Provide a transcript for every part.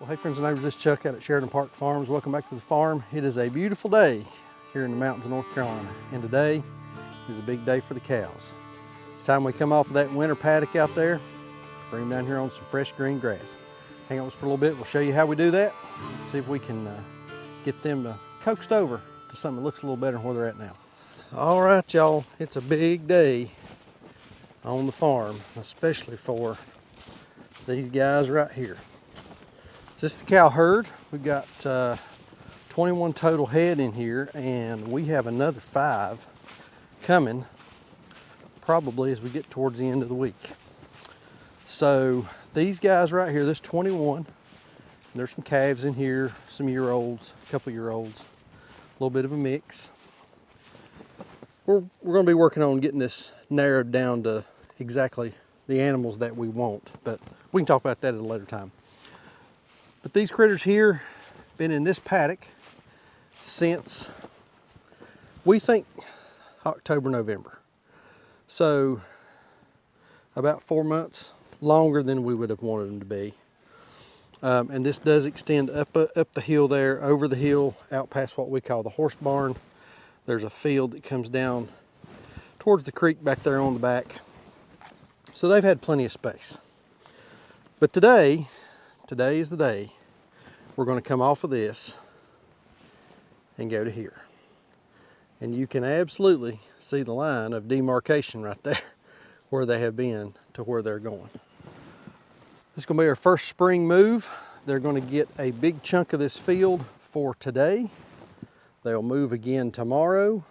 Well, hey friends and neighbors, this is Chuck out at Sheridan Park Farms. Welcome back to the farm. It is a beautiful day here in the mountains of North Carolina, and today is a big day for the cows. It's time we come off of that winter paddock out there, bring them down here on some fresh green grass. Hang on with us for a little bit, we'll show you how we do that, see if we can get them coaxed over to something that looks a little better than where they're at now. All right, y'all, it's a big day on the farm, especially for these guys right here. This is the cow herd. We've got 21 total head in here, and we have another 5 coming probably as we get towards the end of the week. So these guys right here, this 21, there's some calves in here, some year-olds, a couple year-olds, a little bit of a mix. We're going to be working on getting this narrowed down to exactly the animals that we want, but we can talk about that at a later time. But these critters here been in this paddock since, we think, October, November. So about 4 months longer than we would have wanted them to be. And this does extend up the hill there, over the hill, out past what we call the horse barn. There's a field that comes down towards the creek back there on the back. So they've had plenty of space. But today is the day we're going to come off of this and go to here. And you can absolutely see the line of demarcation right there where they have been to where they're going. This is going to be our first spring move. They're going to get a big chunk of this field for today. They'll move again tomorrow.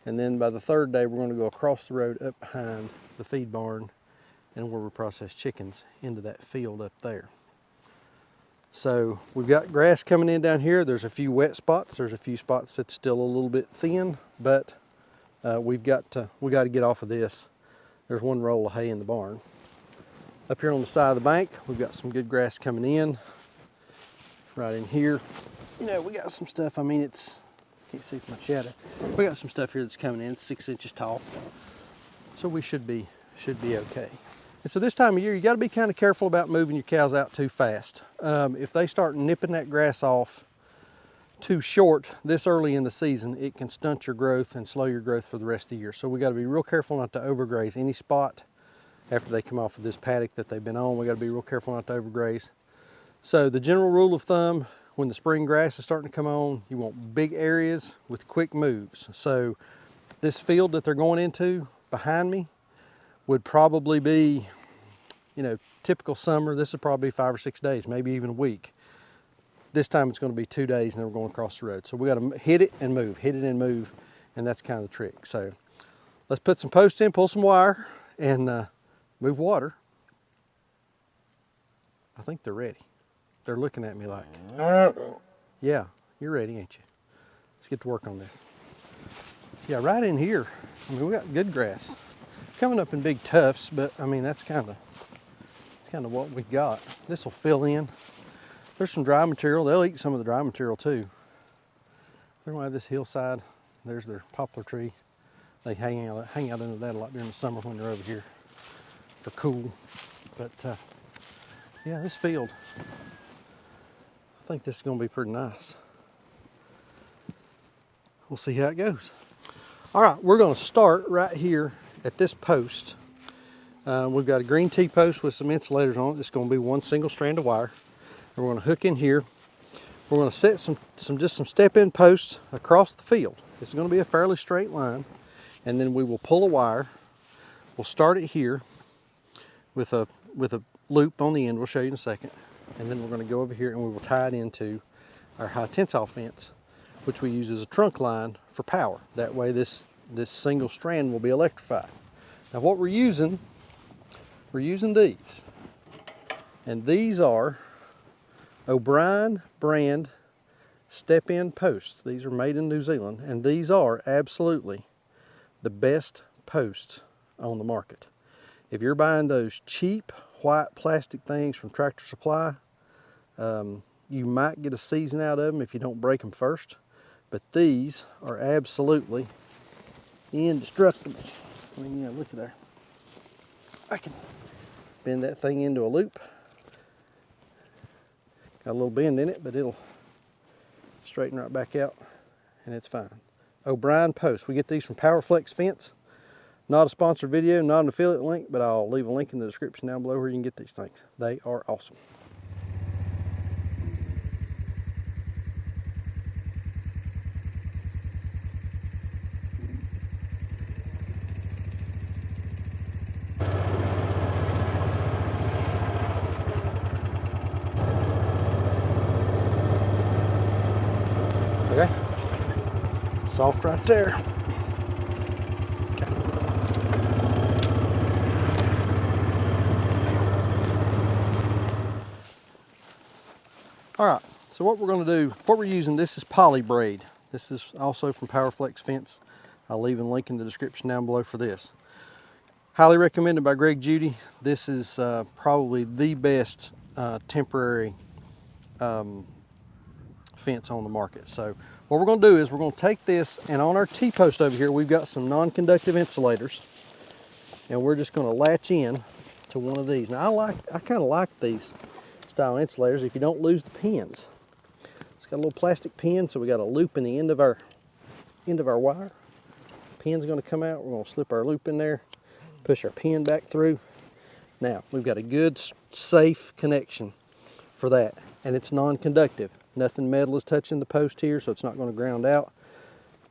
And then by the third day, we're going to go across the road up behind the feed barn and where we process chickens into that field up there. So we've got grass coming in down here. There's a few wet spots. There's a few spots that's still a little bit thin, but we got to get off of this. There's one roll of hay in the barn. Up here on the side of the bank, we've got some good grass coming in. Right in here, you know, we got some stuff. I mean, it's, can't see from my shadow. We got some stuff here that's coming in, 6 inches tall. So we should be okay. And so this time of year, you got to be kind of careful about moving your cows out too fast. If they start nipping that grass off too short this early in the season, it can stunt your growth and slow your growth for the rest of the year. So we got to be real careful not to overgraze any spot after they come off of this paddock that they've been on. We got to be real careful not to overgraze. So the general rule of thumb, when the spring grass is starting to come on, you want big areas with quick moves. So this field that they're going into behind me would probably be, you know, typical summer. This would probably be 5 or 6 days, maybe even a week. This time it's going to be 2 days and then we're going across the road. So we got to hit it and move, and that's kind of the trick. So let's put some posts in, pull some wire, and move water. I think they're ready. They're looking at me like, yeah, you're ready, ain't you? Let's get to work on this. Yeah, right in here, I mean, we got good grass. Coming up in big tufts, but I mean, that's kind of what we got. This will fill in. There's some dry material. They'll eat some of the dry material too. They're going to have this hillside. There's their poplar tree. They hang out under that a lot during the summer when they're over here for cool. But yeah, this field, I think this is going to be pretty nice. We'll see how it goes. All right, we're going to start right here at this post. We've got a green T-post with some insulators on it. It's going to be one single strand of wire. And we're going to hook in here. We're going to set some step-in posts across the field. It's going to be a fairly straight line. And then we will pull a wire. We'll start it here with a loop on the end. We'll show you in a second. And then we're going to go over here and we will tie it into our high tensile fence, which we use as a trunk line for power. That way this single strand will be electrified. Now what we're using these. And these are O'Brien brand step-in posts. These are made in New Zealand, and these are absolutely the best posts on the market. If you're buying those cheap white plastic things from Tractor Supply, you might get a season out of them if you don't break them first, but these are absolutely indestructible. I mean, you know, look at there. I can bend that thing into a loop. Got a little bend in it, but it'll straighten right back out, and it's fine. O'Brien posts. We get these from PowerFlex Fence. Not a sponsored video, not an affiliate link, but I'll leave a link in the description down below where you can get these things. They are awesome. Okay, soft right there. Okay. All right, so what we're going to do, what we're using, this is poly braid. This is also from PowerFlex Fence. I'll leave a link in the description down below for this. Highly recommended by Greg Judy. This is probably the best temporary fence on the market. So what we're going to do is we're going to take this, and on our T-post over here we've got some non-conductive insulators, and we're just going to latch in to one of these. Now I kind of like these style insulators if you don't lose the pins. It's got a little plastic pin, so we got a loop in the end of our wire. Pin's going to come out. We're going to slip our loop in there, push our pin back through. Now we've got a good safe connection for that, and it's non-conductive. Nothing metal is touching the post here, so it's not going to ground out.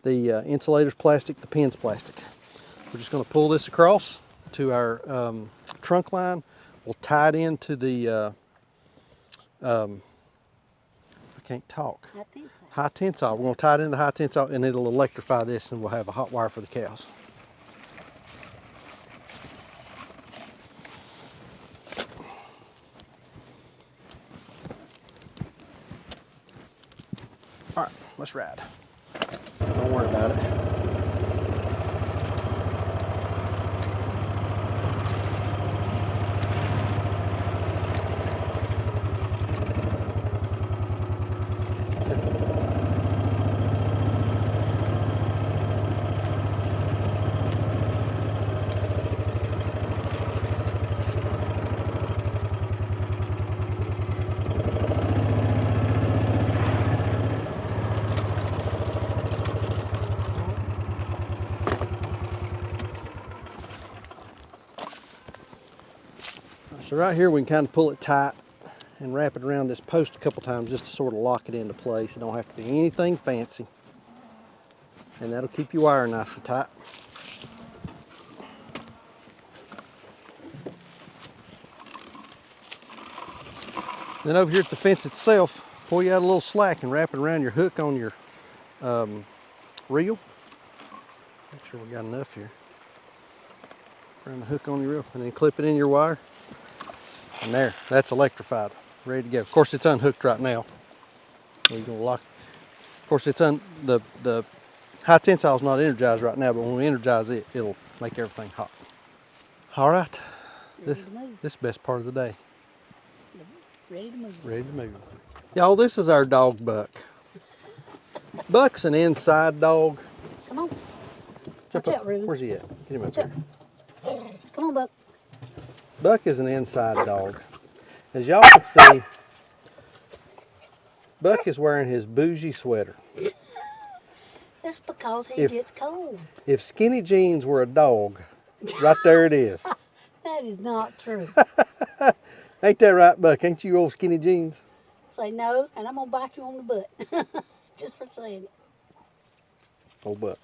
The insulator's plastic, the pin's plastic. We're just going to pull this across to our trunk line. We'll tie it into the I can't talk. High tensile. We're going to tie it into high tensile, and it'll electrify this, and we'll have a hot wire for the cows. All right, let's ride. Don't worry about it. So right here we can kind of pull it tight and wrap it around this post a couple times just to sort of lock it into place. It don't have to be anything fancy. And that'll keep your wire nice and tight. Then over here at the fence itself, pull you out a little slack and wrap it around your hook on your reel. Make sure we got enough here. Around the hook on your reel, and then clip it in your wire. And there, that's electrified, ready to go. Of course, it's unhooked right now. We're gonna lock. Of course, it's the high tensile is not energized right now, but when we energize it, it'll make everything hot. All right, this is the best part of the day. Ready to move. Ready to move. Y'all, this is our dog Buck. Buck's an inside dog. Come on. Jump Watch up. out, Ruben. Where's he at? Get him up there. Come on, Buck. Buck is an inside dog. As y'all can see, Buck is wearing his bougie sweater. That's because he gets cold. If skinny jeans were a dog, right there it is. That is not true. Ain't that right, Buck? Ain't you old skinny jeans? Say no, and I'm going to bite you on the butt. Just for saying it. Old Buck.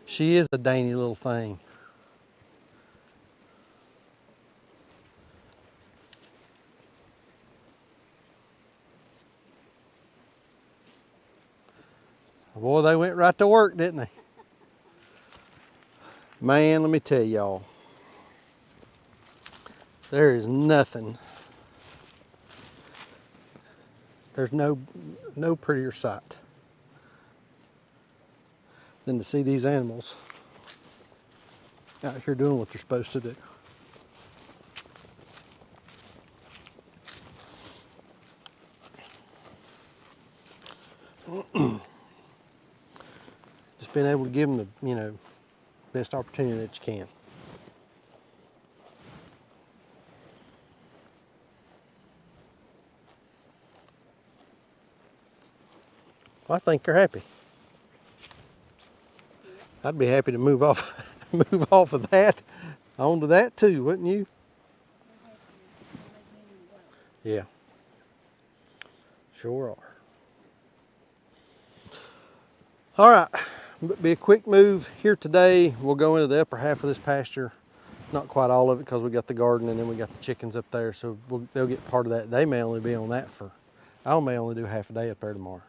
She is a dainty little thing. Boy, they went right to work, didn't they? Man, let me tell y'all, there is nothing, there's no prettier sight than to see these animals out here doing what they're supposed to do. Just being able to give them the, best opportunity that you can. Well, I think they're happy. I'd be happy to move off, move off of that onto that too, wouldn't you? Yeah, sure are. All right, be a quick move here today. We'll go into the upper half of this pasture. Not quite all of it because we got the garden and then we got the chickens up there, so they'll get part of that. They may only be on that I may only do half a day up there tomorrow.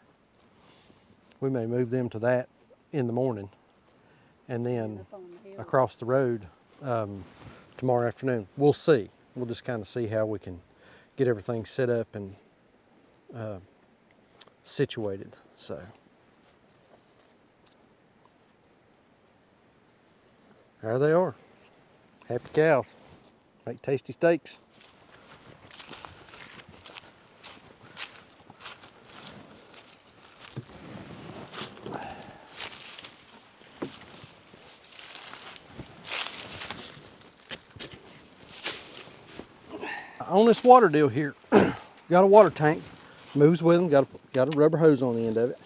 We may move them to that in the morning and then across the road tomorrow afternoon. We'll see. We'll just kind of see how we can get everything set up and situated. So there they are. Happy cows. Make tasty steaks. On this water deal here, got a water tank, moves with them, got a rubber hose on the end of it.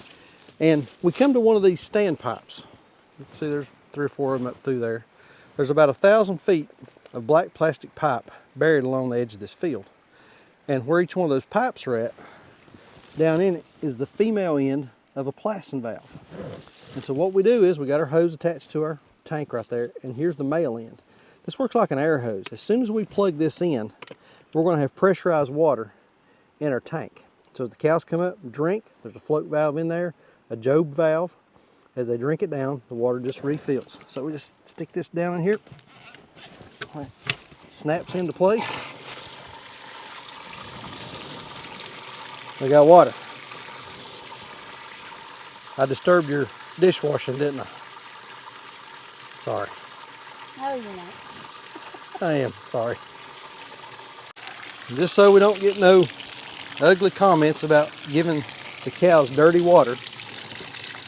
And we come to one of these standpipes. You can see there's 3 or 4 of them up through there. There's about 1,000 feet of black plastic pipe buried along the edge of this field. And where each one of those pipes are at, down in it is the female end of a plastin valve. And so what we do is we got our hose attached to our tank right there, and here's the male end. This works like an air hose. As soon as we plug this in, we're going to have pressurized water in our tank. So as the cows come up and drink, there's a float valve in there, a Job valve. As they drink it down, the water just refills. So we just stick this down in here. It snaps into place. We got water. I disturbed your dishwashing, didn't I? Sorry. No, you're not. I am, sorry. Just so we don't get no ugly comments about giving the cows dirty water,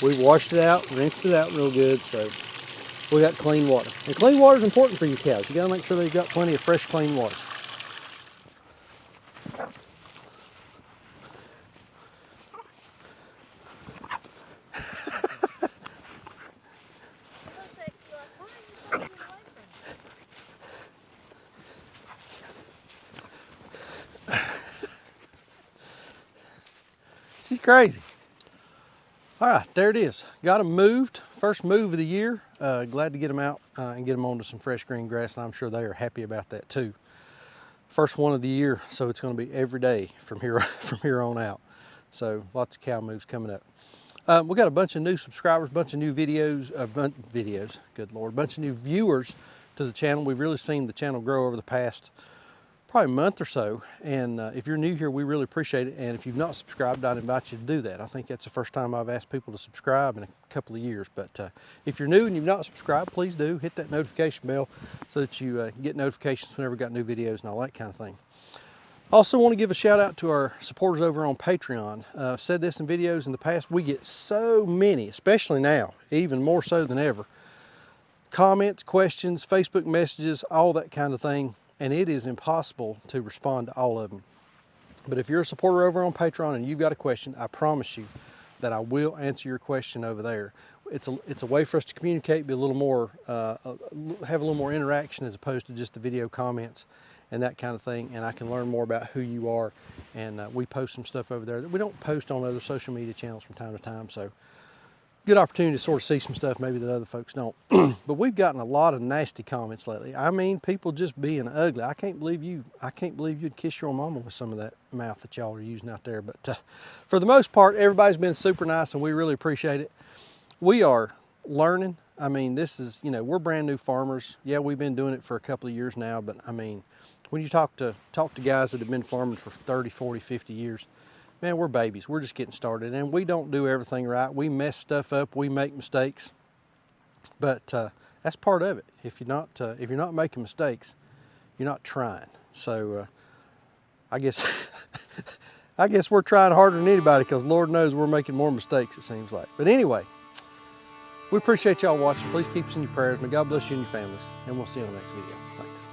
we washed it out, rinsed it out real good, so we got clean water. And clean water is important for your cows. You gotta make sure they've got plenty of fresh, clean water. She's crazy. All right, there it is. Got them moved. First move of the year. Glad to get them out and get them onto some fresh green grass, and I'm sure they are happy about that too. First one of the year, so it's going to be every day from here on out. So lots of cow moves coming up. We got a bunch of new subscribers, bunch of new videos, good Lord, bunch of new viewers to the channel. We've really seen the channel grow over the past probably month or so, and if you're new here, we really appreciate it. And if you've not subscribed, I'd invite you to do that. I think that's the first time I've asked people to subscribe in a couple of years, but if you're new and you've not subscribed, please do hit that notification bell so that you get notifications whenever we've got new videos and all that kind of thing. Also want to give a shout out to our supporters over on Patreon. I've said this in videos in the past, we get so many, especially now, even more so than ever, comments, questions, Facebook messages, all that kind of thing. And it is impossible to respond to all of them. But if you're a supporter over on Patreon and you've got a question, I promise you that I will answer your question over there. It's a way for us to communicate, be a little more, have a little more interaction as opposed to just the video comments and that kind of thing. And I can learn more about who you are. And we post some stuff over there that we don't post on other social media channels from time to time. So good opportunity to sort of see some stuff maybe that other folks don't. But we've gotten a lot of nasty comments lately. I mean, people just being ugly. I can't believe you'd kiss your own mama with some of that mouth that y'all are using out there. But for the most part, everybody's been super nice and we really appreciate it. We are learning. I mean, this is, you know, we're brand new farmers. Yeah, we've been doing it for a couple of years now, but I mean, when you talk to guys that have been farming for 30, 40, 50 years, man, we're babies. We're just getting started, and we don't do everything right. We mess stuff up. We make mistakes, but that's part of it. If you're not making mistakes, you're not trying. So I guess I guess we're trying harder than anybody, because Lord knows we're making more mistakes, it seems like. But anyway, we appreciate y'all watching. Please keep us in your prayers. May God bless you and your families, and we'll see you on the next video. Thanks.